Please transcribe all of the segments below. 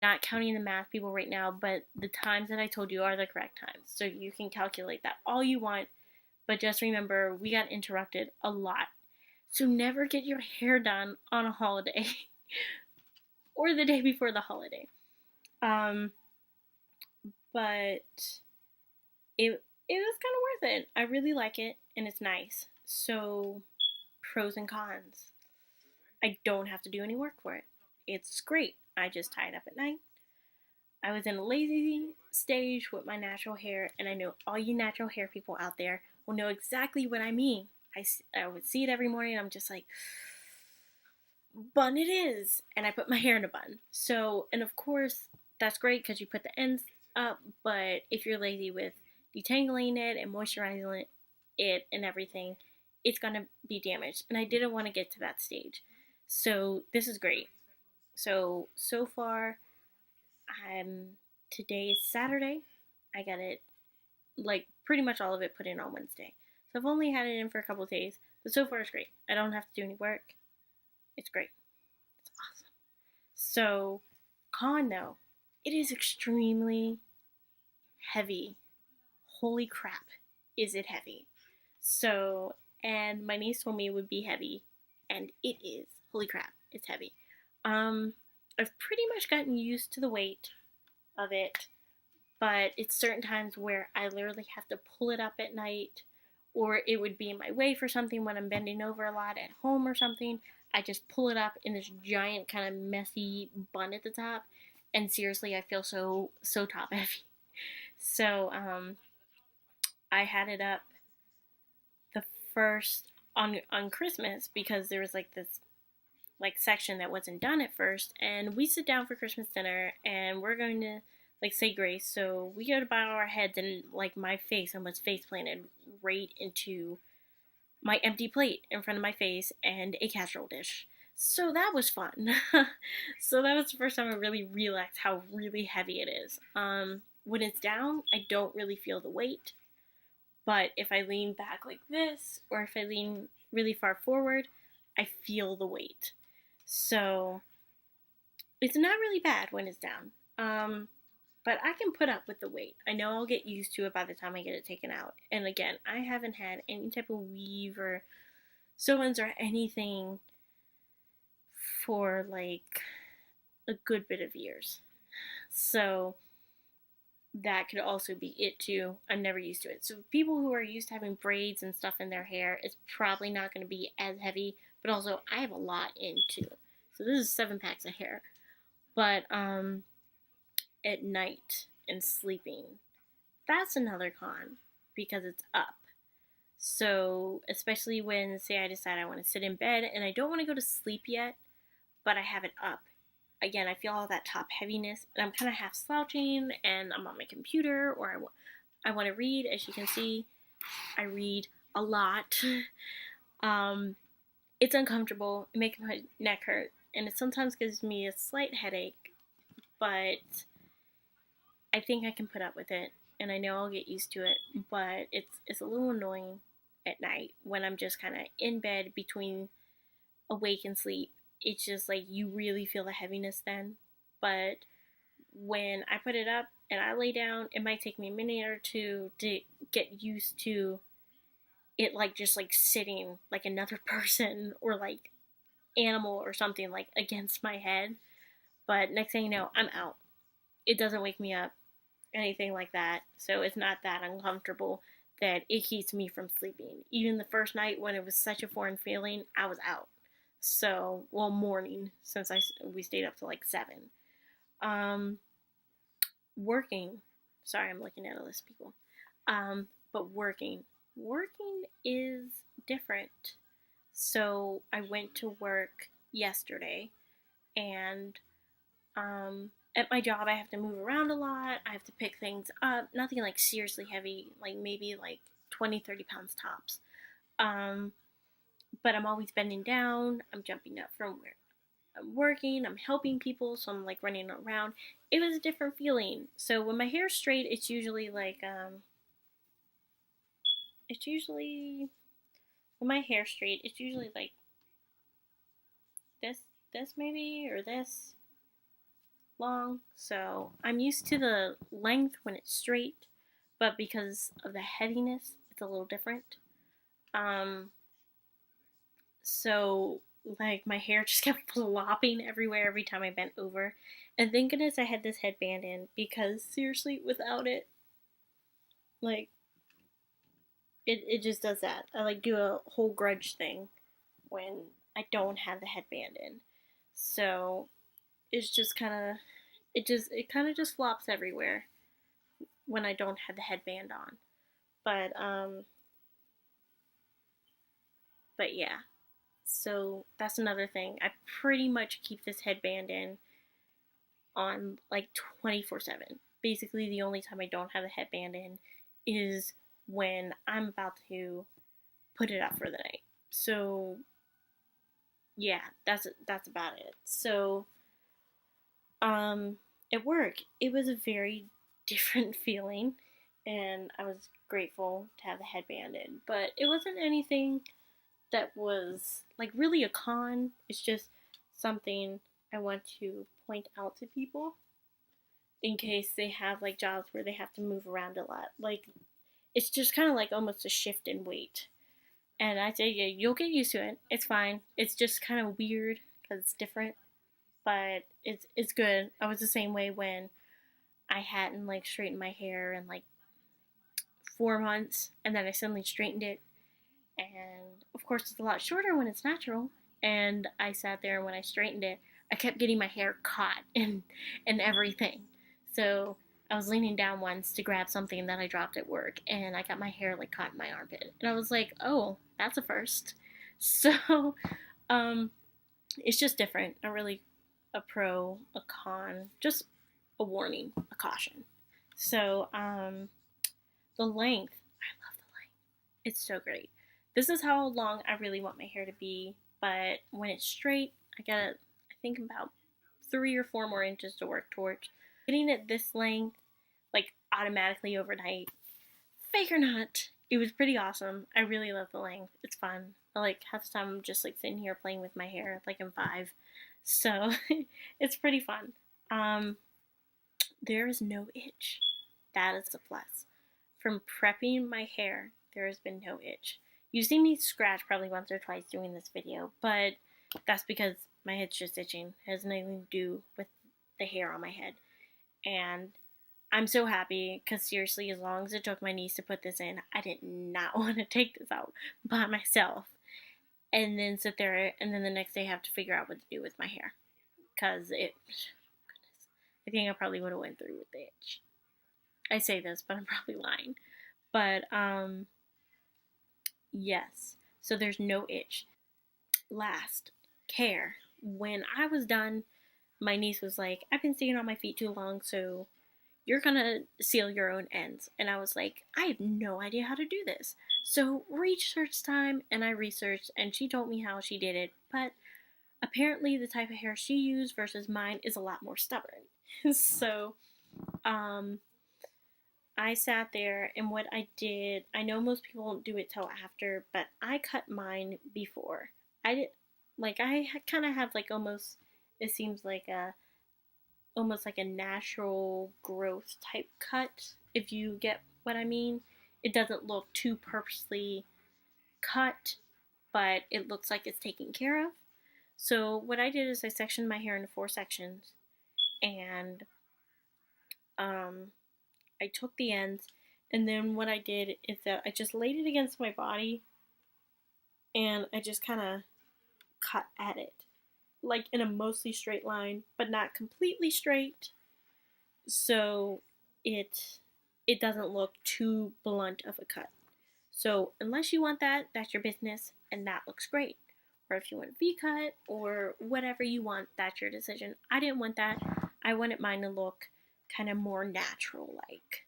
not counting the math people right now, but the times that I told you are the correct times. So you can calculate that all you want, but just remember we got interrupted a lot. So never get your hair done on a holiday or the day before the holiday. Um, but it was kind of worth it. I really like it and it's nice. So pros and cons. I don't have to do any work for it. It's great. I just tie it up at night. I was in a lazy stage with my natural hair, and I know all you natural hair people out there will know exactly what I mean. I would see it every morning, and I'm just like, bun it is. And I put my hair in a bun. So, and of course, that's great because you put the ends up, but if you're lazy with detangling it and moisturizing it and everything, it's going to be damaged. And I didn't want to get to that stage. So, this is great. So far, I'm today is Saturday. I got it like pretty much all of it put in on Wednesday. So I've only had it in for a couple of days, but so far it's great. I don't have to do any work. It's great. It's awesome. So, con though, it is extremely heavy. Holy crap, is it heavy? So, and my niece told me it would be heavy, and it is. Holy crap, it's heavy. Um, I've pretty much gotten used to the weight of it, but it's certain times where I literally have to pull it up at night, or it would be in my way for something when I'm bending over a lot at home or something. I just pull it up in this giant kind of messy bun at the top, and seriously, I feel so top heavy. So I had it up the first on Christmas because there was like this like section that wasn't done at first, and we sit down for Christmas dinner and we're going to like say grace. So we go to bow our heads, and like my face almost face planted right into my empty plate in front of my face and a casserole dish. So that was fun. So that was the first time I really realized how really heavy it is. When it's down, I don't really feel the weight, but if I lean back like this, or if I lean really far forward, I feel the weight. So it's not really bad when it's down. But I can put up with the weight. I know I'll get used to it by the time I get it taken out. And again, I haven't had any type of weave or sew-ins or anything for like a good bit of years. So that could also be it too. I'm never used to it. So people who are used to having braids and stuff in their hair, it's probably not going to be as heavy. But also, I have a lot in too. So this is 7 packs of hair. But at night and sleeping, that's another con because it's up. So, especially when, say, I decide I want to sit in bed and I don't want to go to sleep yet, but I have it up. Again, I feel all that top heaviness, and I'm kind of half slouching, and I'm on my computer, or I want to read. As you can see, I read a lot. It's uncomfortable. It makes my neck hurt, and it sometimes gives me a slight headache, but I think I can put up with it, and I know I'll get used to it, but it's a little annoying at night when I'm just kind of in bed between awake and sleep. It's just like you really feel the heaviness then. But when I put it up and I lay down, it might take me a minute or two to get used to it, like just like sitting like another person or like animal or something like against my head. But next thing you know, I'm out. It doesn't wake me up, anything like that. So it's not that uncomfortable that it keeps me from sleeping. Even the first night when it was such a foreign feeling, I was out. So, well, morning, since we stayed up till like 7. Um, Working. Sorry, I'm looking at a list of people. But working is different. So I went to work yesterday, and at my job, I have to move around a lot. I have to pick things up. Nothing like seriously heavy, like maybe like 20, 30 pounds tops. But I'm always bending down. I'm jumping up from where I'm working. I'm helping people, so I'm like running around. It was a different feeling. So when my hair's straight, it's usually like it's usually when my hair's straight, it's usually like this maybe, or this. long, so I'm used to the length when it's straight, but because of the heaviness, it's a little different. Um, so like my hair just kept flopping everywhere every time I bent over. And thank goodness I had this headband in because seriously, without it, like it just does that. I like do a whole grudge thing when I don't have the headband in. So it's just kind of it kind of just flops everywhere when I don't have the headband on. But but yeah. So that's another thing. I pretty much keep this headband in on like 24/7. Basically, the only time I don't have the headband in is when I'm about to put it up for the night. So yeah, that's about it. So at work, it was a very different feeling, and I was grateful to have the headband in. But it wasn't anything that was like really a con. It's just something I want to point out to people in case they have like jobs where they have to move around a lot. Like it's just kind of like almost a shift in weight. And I say, yeah, you'll get used to it. It's fine. It's just kind of weird because it's different, but it's good. I was the same way when I hadn't like straightened my hair in like 4 months, and then I suddenly straightened it, and of course it's a lot shorter when it's natural. And I sat there, and when I straightened it, I kept getting my hair caught in everything. So I was leaning down once to grab something that I dropped at work, and I got my hair like caught in my armpit, and I was like, oh, that's a first. So um it's just different. Not really a pro, a con, just a warning, a caution. So the length, I love the length. It's so great. This is how long I really want my hair to be, but when it's straight, I gotta, I think about 3 or 4 more inches to work towards. Getting it this length, like automatically overnight, fake or not, it was pretty awesome. I really love the length. It's fun. I like half the time I'm just like sitting here playing with my hair like I'm 5. So it's pretty fun. Um, there is no itch. That is a plus. From prepping my hair, there has been no itch. You've seen me scratch probably once or twice doing this video, but that's because my head's just itching. It has nothing to do with the hair on my head. And I'm so happy because seriously, as long as it took my niece to put this in, I did not want to take this out by myself and then sit there and then the next day have to figure out what to do with my hair because goodness, I think I probably would have went through with the itch. I say this, but I'm probably lying. But yes, so there's no itch. Last, care. When I was done, my niece was like, I've been staying on my feet too long, so you're gonna seal your own ends. And I was like, I have no idea how to do this. So research time, and I researched, and she told me how she did it. But apparently, the type of hair she used versus mine is a lot more stubborn. So, um, I sat there, and what I did, I know most people don't do it till after, but I cut mine before. I did, like, I kind of have like almost, it seems like a almost like a natural growth type cut, if you get what I mean. It doesn't look too purposely cut, but it looks like it's taken care of. So what I did is I sectioned my hair into 4 sections, and um, I took the ends, and then what I did is that I just laid it against my body, and I just kind of cut at it, like in a mostly straight line, but not completely straight. So it it doesn't look too blunt of a cut. So unless you want that, that's your business, and that looks great. Or if you want a V cut or whatever you want, that's your decision. I didn't want that. I wanted mine to look kind of more natural like.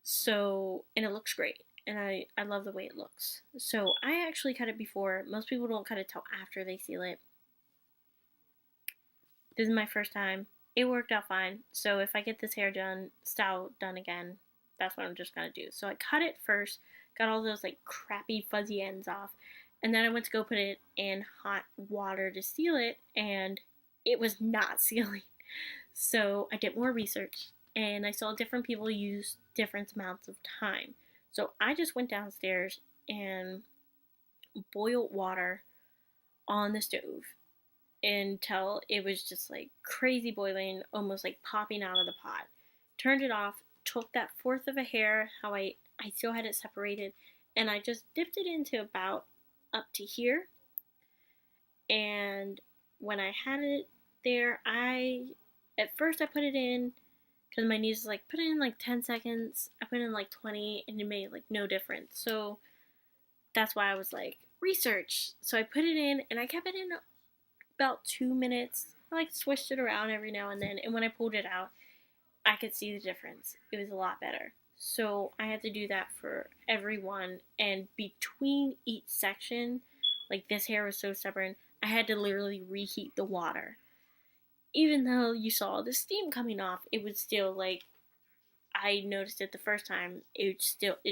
So, and it looks great. And I love the way it looks. So I actually cut it before. Most people don't cut it till after they seal it. This is my first time. It worked out fine. So if I get this hair done, style done again, that's what I'm just gonna do. So I cut it first, got all those like crappy fuzzy ends off, and then I went to go put it in hot water to seal it, and it was not sealing. So I did more research and I saw different people use different amounts of time. So I just went downstairs and boiled water on the stove until it was just like crazy boiling, almost like popping out of the pot. Turned it off, took that fourth of a hair, how I still had it separated, and I just dipped it into about up to here. And when I had it there, at first I put it in because my niece was like, put it in like 10 seconds. I put in like 20 and it made like no difference. So that's why I was like, research. So I put it in and I kept it in about 2 minutes. I like swished it around every now and then. And when I pulled it out, I could see the difference. It was a lot better. So I had to do that for everyone. And between each section, like this hair was so stubborn, I had to literally reheat the water. Even though you saw the steam coming off, it was still like, I noticed it the first time, it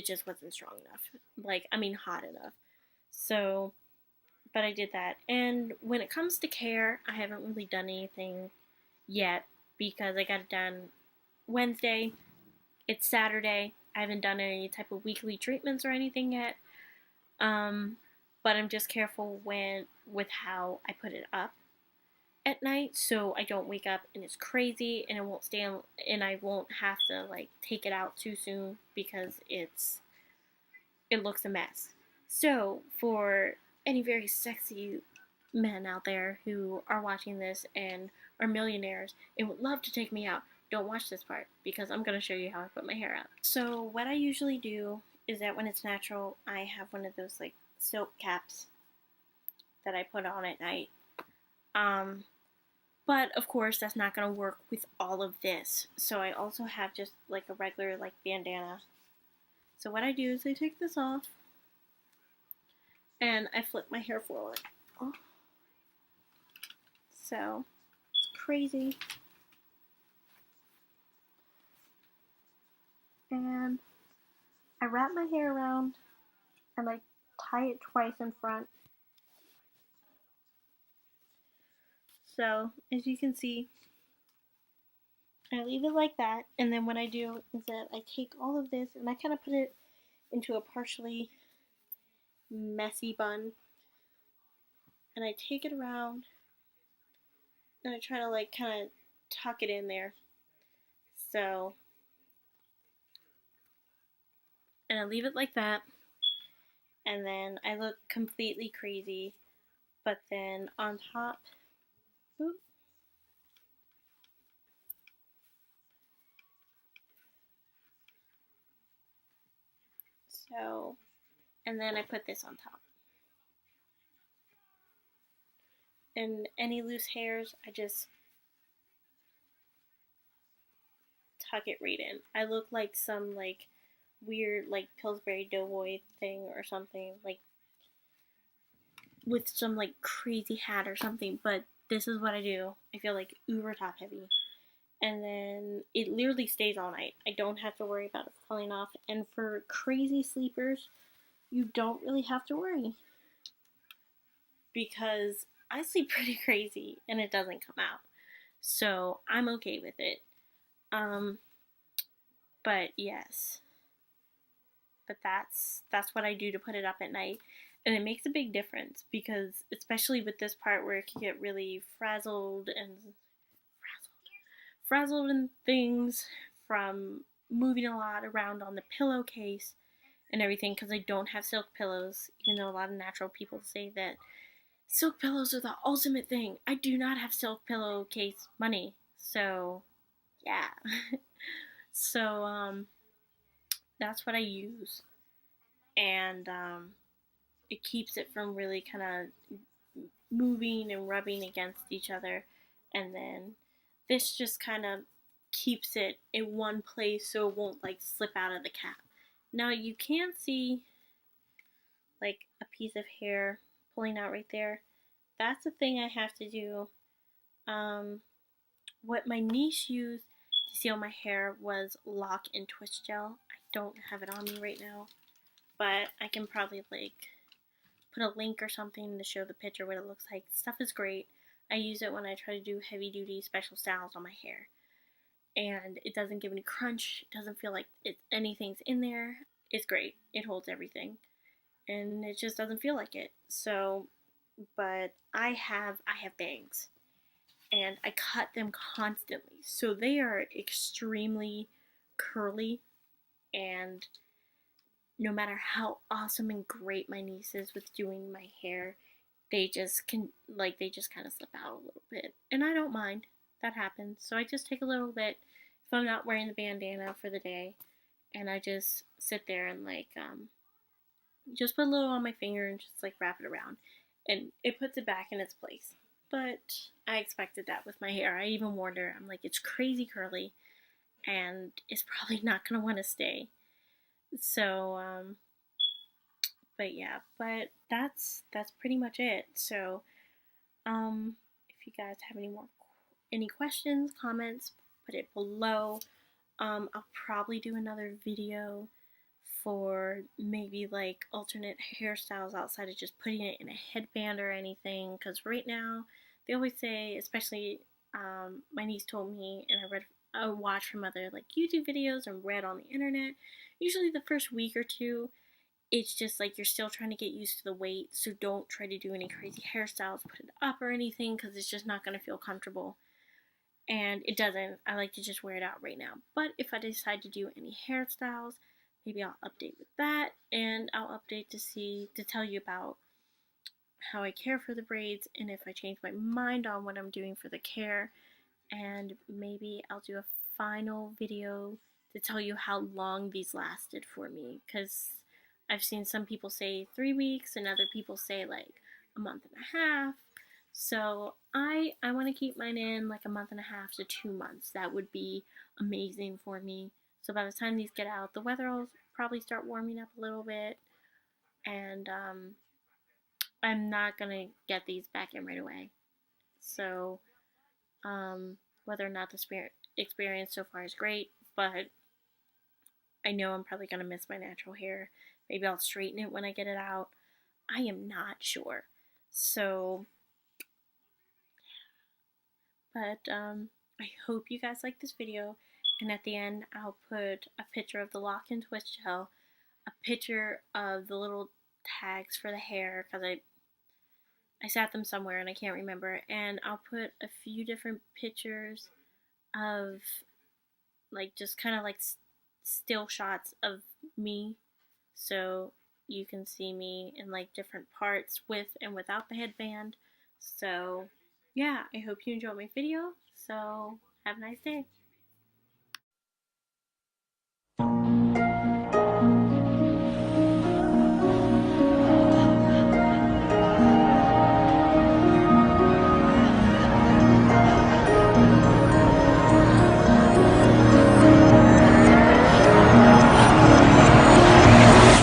just wasn't strong enough. Like, I mean, hot enough. So, but I did that. And when it comes to care, I haven't really done anything yet because I got it done Wednesday. It's Saturday. I haven't done any type of weekly treatments or anything yet. Um, but I'm just careful with how I put it up at night so I don't wake up and it's crazy and it won't stay on, and I won't have to like take it out too soon because it looks a mess. So for any very sexy men out there who are watching this and are millionaires and would love to take me out, don't watch this part because I'm going to show you how I put my hair up. So what I usually do is that when it's natural, I have one of those like silk caps that I put on at night. But of course that's not going to work with all of this. So I also have just like a regular like bandana. So what I do is I take this off and I flip my hair forward. Oh. So it's crazy. And I wrap my hair around and I tie it twice in front. So as you can see, I leave it like that, and then what I do is that I take all of this and I kind of put it into a partially messy bun, and I take it around and I try to like kind of tuck it in there. So, and I leave it like that, and then I look completely crazy, but then on top, oops, so, and then I put this on top. And any loose hairs, I just tuck it right in. I look like some like weird like Pillsbury Doughboy thing or something, like with some like crazy hat or something, but this is what I do. I feel like uber top heavy. And then it literally stays all night. I don't have to worry about it falling off. And for crazy sleepers, you don't really have to worry because I sleep pretty crazy and it doesn't come out. So I'm okay with it. Um, but yes. But that's what I do to put it up at night. And it makes a big difference because especially with this part where it can get really frazzled and things from moving a lot around on the pillowcase and everything because I don't have silk pillows, even though a lot of natural people say that silk pillows are the ultimate thing. I do not have silk pillowcase money. So, yeah. So, that's what I use. And it keeps it from really kind of moving and rubbing against each other. And then this just kind of keeps it in one place so it won't like slip out of the cap. Now you can see like a piece of hair pulling out right there. That's the thing I have to do. What my niece used to seal my hair was lock and twist gel. I don't have it on me right now, but I can probably like put a link or something to show the picture what it looks like. Stuff is great. I use it when I try to do heavy duty special styles on my hair. and it doesn't give any crunch. It doesn't feel like anything's in there. It's great. It holds everything, and it just doesn't feel like it. So, but I have bangs, and I cut them constantly, so they are extremely curly. And no matter how awesome and great my niece is with doing my hair, they just kind of slip out a little bit, and I don't mind. That happens. So I just take a little bit if I'm not wearing the bandana for the day, and I just sit there and just put a little on my finger and just like wrap it around, and it puts it back in its place. But I expected that with my hair. I even warned her. I'm like, it's crazy curly, and it's probably not gonna want to stay. So, but yeah, but that's pretty much it. So, if you guys have any questions, comments, put it below. I'll probably do another video for maybe like alternate hairstyles outside of just putting it in a headband or anything. Because right now, they always say, especially my niece told me, and I watched from other like YouTube videos and read on the internet. Usually, the first week or two, it's just like you're still trying to get used to the weight, so don't try to do any crazy hairstyles, put it up or anything, because it's just not going to feel comfortable. And it doesn't. I like to just wear it out right now. But if I decide to do any hairstyles, maybe I'll update with that, and I'll update to tell you about how I care for the braids, and if I change my mind on what I'm doing for the care, and maybe I'll do a final video to tell you how long these lasted for me, because I've seen some people say 3 weeks and other people say like a month and a half. So I want to keep mine in like a month and a half to 2 months. That would be amazing for me. So by the time these get out, the weather will probably start warming up a little bit, and I'm not gonna get these back in right away. So whether or not the experience so far is great, but I know I'm probably gonna miss my natural hair. Maybe I'll straighten it when I get it out. I am not sure. So, but I hope you guys like this video. And at the end, I'll put a picture of the lock and twist gel, a picture of the little tags for the hair, because I sat them somewhere and I can't remember. And I'll put a few different pictures of like just kind of like still shots of me, so you can see me in like different parts with and without the headband. So yeah, I hope you enjoyed my video. So have a nice day.